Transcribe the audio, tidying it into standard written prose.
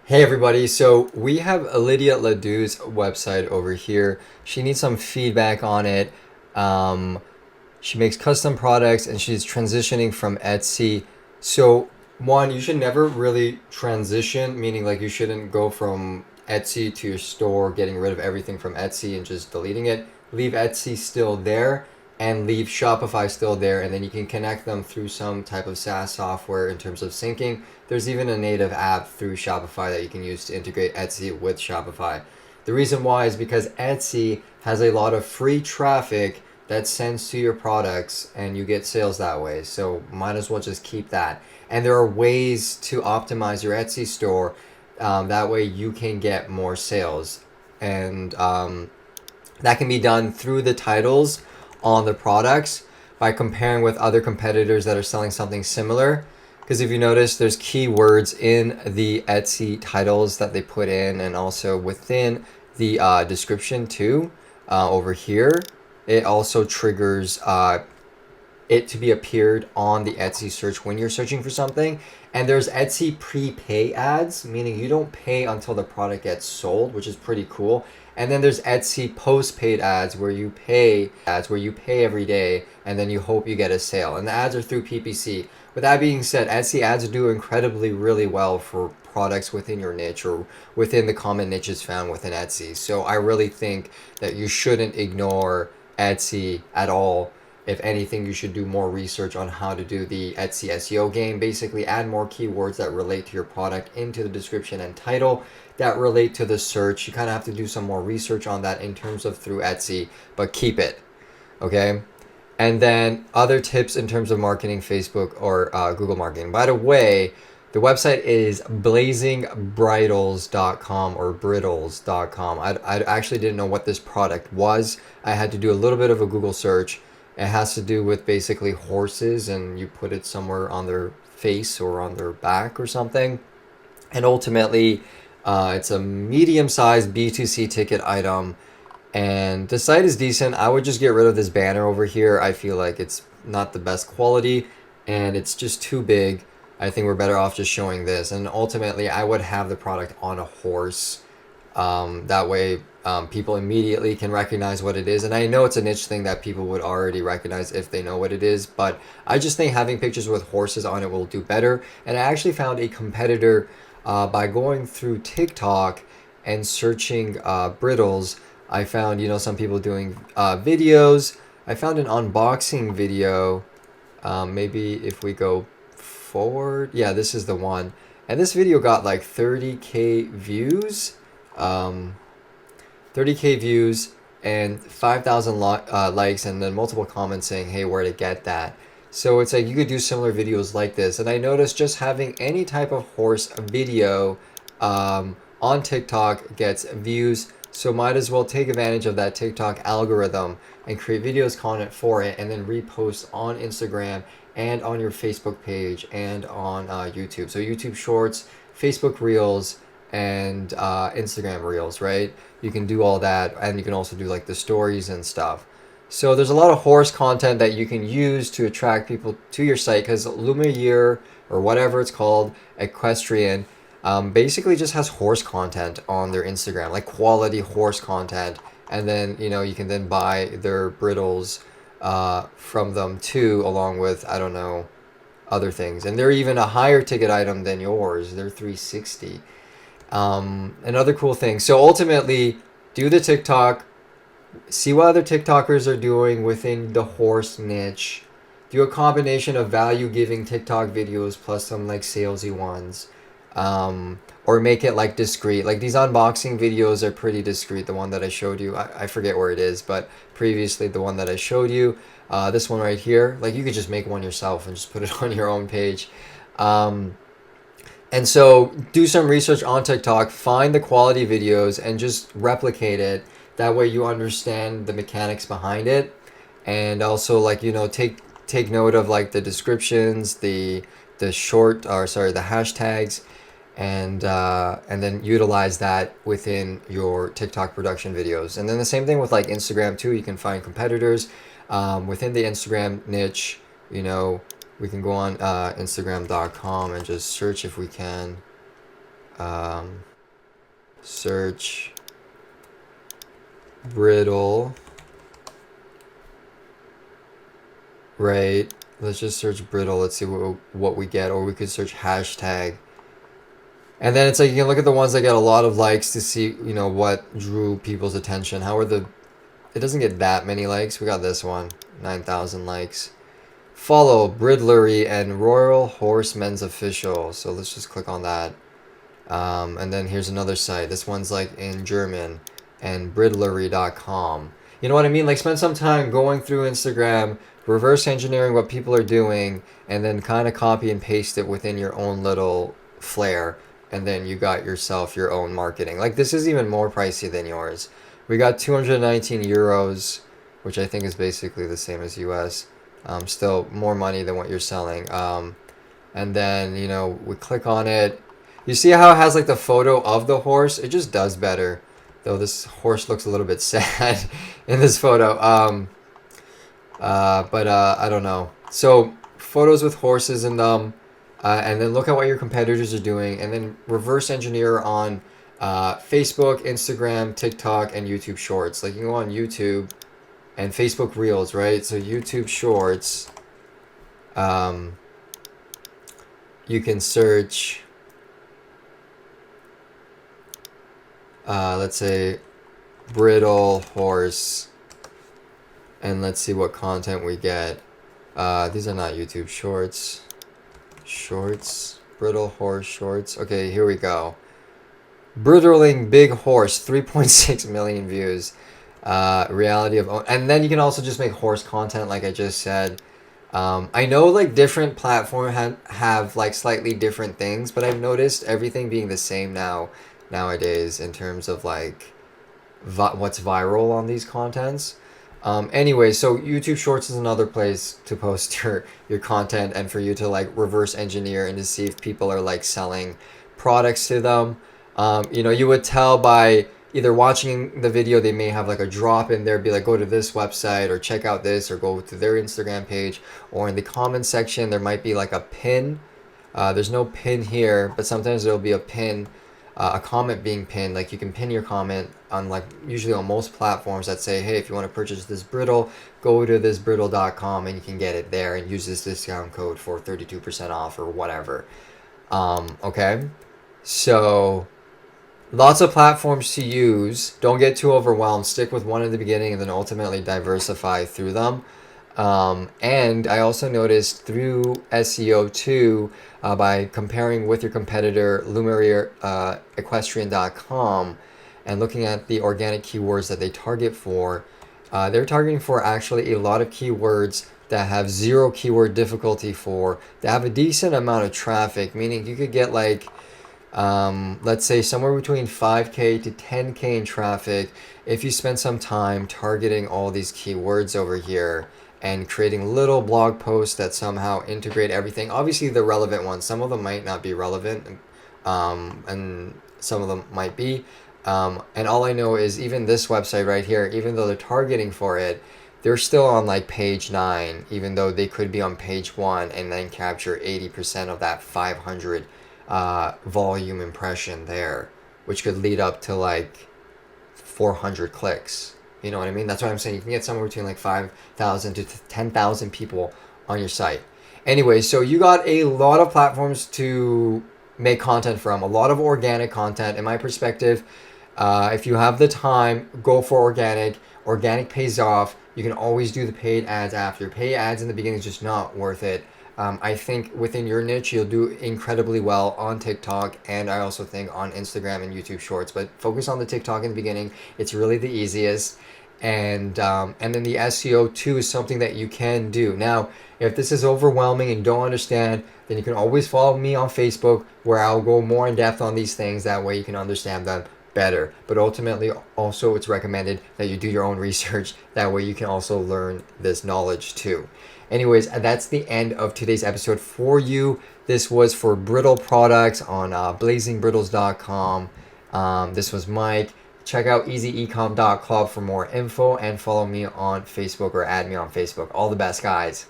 Hey everybody, so we have Lydia Ledoux's website over here. She needs some feedback on it. Um, she makes custom products and she's transitioning from Etsy. So, one, you should never really transition, meaning like you shouldn't go from Etsy to your store, getting rid of everything from Etsy and just deleting it. Leave Etsy still there and leave Shopify still there, and then you can connect them through some type of SaaS software in terms of syncing. There's even a native app through Shopify that you can use to integrate Etsy with Shopify. The reason why is because Etsy has a lot of free traffic that sends to your products and you get sales that way. So might as well just keep that. And there are ways to optimize your Etsy store. That way you can get more sales. And that can be done through the titles on the products by comparing with other competitors that are selling something similar. Because if you notice, there's keywords in the Etsy titles that they put in, and also within the description too. Over here, it also triggers it to be appeared on the Etsy search when you're searching for something. And there's Etsy prepay ads, meaning you don't pay until the product gets sold, which is pretty cool. And then there's Etsy postpaid ads where you pay every day and then you hope you get a sale. And the ads are through PPC. With that being said, Etsy ads do incredibly really well for products within your niche or within the common niches found within Etsy. So I really think that you shouldn't ignore Etsy at all. If anything, you should do more research on how to do the Etsy SEO game. Basically, add more keywords that relate to your product into the description and title that relate to the search. You kind of have to do some more research on that in terms of through Etsy, but keep it, okay? And then other tips in terms of marketing, Facebook or Google marketing. By the way, the website is blazingbridles.com or brittles.com. I actually didn't know what this product was. I had to do a little bit of a Google search. It has to do with basically horses, and you put it somewhere on their face or on their back or something. And ultimately, it's a medium-sized B2C ticket item. And the site is decent. I would just get rid of this banner over here. I feel like it's not the best quality and it's just too big. I think we're better off just showing this. And ultimately, I would have the product on a horse. That way, people immediately can recognize what it is. And I know it's a niche thing that people would already recognize if they know what it is, but I just think having pictures with horses on it will do better. And I actually found a competitor by going through TikTok and searching brittles. I found, some people doing videos. I found an unboxing video. Maybe if we go forward, yeah, this is the one. And this video got like 30K views. 30K views and 5,000 likes, and then multiple comments saying, hey, where to get that. So it's like you could do similar videos like this. And I noticed just having any type of horse video on TikTok gets views. So might as well take advantage of that TikTok algorithm and create videos content for it, and then repost on Instagram and on your Facebook page and on YouTube. So YouTube Shorts, Facebook Reels, and Instagram Reels, right? You can do all that, and you can also do like the stories and stuff. So there's a lot of horse content that you can use to attract people to your site, because Lumiere or whatever it's called, Equestrian, basically just has horse content on their Instagram, like quality horse content. And then, you can then buy their brittles from them too, along with, I don't know, other things. And they're even a higher ticket item than yours. They're 360. Another cool thing. So ultimately, do the TikTok, see what other TikTokers are doing within the horse niche. Do a combination of value giving TikTok videos plus some like salesy ones. Or make it like discreet. Like these unboxing videos are pretty discreet. The one that I showed you, I forget where it is, but previously the one that I showed you, this one right here, like you could just make one yourself and just put it on your own page. And so do some research on TikTok, find the quality videos and just replicate it. That way you understand the mechanics behind it. And also like, take note of like the descriptions, the the hashtags, and then utilize that within your TikTok production videos. And then the same thing with like Instagram too. You can find competitors within the Instagram niche. We can go on Instagram.com and just search if we can. Search brittle, right? Let's just search brittle. Let's see what we get. Or we could search hashtag. And then it's like you can look at the ones that get a lot of likes to see, what drew people's attention. It doesn't get that many likes. We got this one, 9,000 likes. Follow Bridlery and Royal Horsemen's Official. So let's just click on that. And then here's another site. This one's like in German, and bridlery.com. You know what I mean? Like spend some time going through Instagram, reverse engineering what people are doing, and then kind of copy and paste it within your own little flair. And then you got yourself your own marketing. Like this is even more pricey than yours. We got 219 euros, which I think is basically the same as US. Still more money than what you're selling. And then, we click on it. You see how it has like the photo of the horse? It just does better. Though this horse looks a little bit sad in this photo. But I don't know. So photos with horses in them. And then look at what your competitors are doing. And then reverse engineer on Facebook, Instagram, TikTok, and YouTube Shorts. Like you can go on YouTube and Facebook Reels, right? So YouTube Shorts. You can search... let's say brittle horse, and let's see what content we get. These are not YouTube Shorts. Brittle horse shorts. Okay, here we go. Brittling big horse, 3.6 million views. Reality of own. And then you can also just make horse content like I just said. I know like different platforms have like slightly different things, but I've noticed everything being the same nowadays in terms of like what's viral on these contents. Anyway, so YouTube Shorts is another place to post your content and for you to like reverse engineer and to see if people are like selling products to them. You would tell by either watching the video, they may have like a drop in there, be like, go to this website or check out this, or go to their Instagram page, or in the comment section, there might be like a pin. There's no pin here, but sometimes there'll be a pin, a comment being pinned. Like you can pin your comment on like usually on most platforms that say, hey, if you want to purchase this brittle, go to thisbrittle.com and you can get it there and use this discount code for 32% off or whatever. Okay. So lots of platforms to use. Don't get too overwhelmed. Stick with one in the beginning and then ultimately diversify through them. And I also noticed through SEO too, by comparing with your competitor, Equestrian.com, and looking at the organic keywords that they target for, they're targeting for actually a lot of keywords that have zero keyword difficulty for, that have a decent amount of traffic, meaning you could get like, let's say somewhere between 5K to 10K in traffic if you spend some time targeting all these keywords over here and creating little blog posts that somehow integrate everything. Obviously the relevant ones, some of them might not be relevant, and some of them might be. And all I know is even this website right here, even though they're targeting for it, they're still on like page 9, even though they could be on page 1 and then capture 80% of that 500 volume impression there, which could lead up to like 400 clicks. You know what I mean? That's what I'm saying. You can get somewhere between like 5,000 to 10,000 people on your site. Anyway, so you got a lot of platforms to make content from, a lot of organic content. In my perspective, if you have the time, go for organic. Organic pays off. You can always do the paid ads after. Paid ads in the beginning is just not worth it. I think within your niche, you'll do incredibly well on TikTok, and I also think on Instagram and YouTube Shorts. But focus on the TikTok in the beginning. It's really the easiest. And then the SEO too is something that you can do. Now, if this is overwhelming and don't understand, then you can always follow me on Facebook, where I'll go more in depth on these things. That way you can understand them better. But ultimately, also it's recommended that you do your own research. That way you can also learn this knowledge too. Anyways, that's the end of today's episode for you. This was for brittle products on blazingbrittles.com. This was Mike. Check out easyecom.club for more info and follow me on Facebook or add me on Facebook. All the best, guys.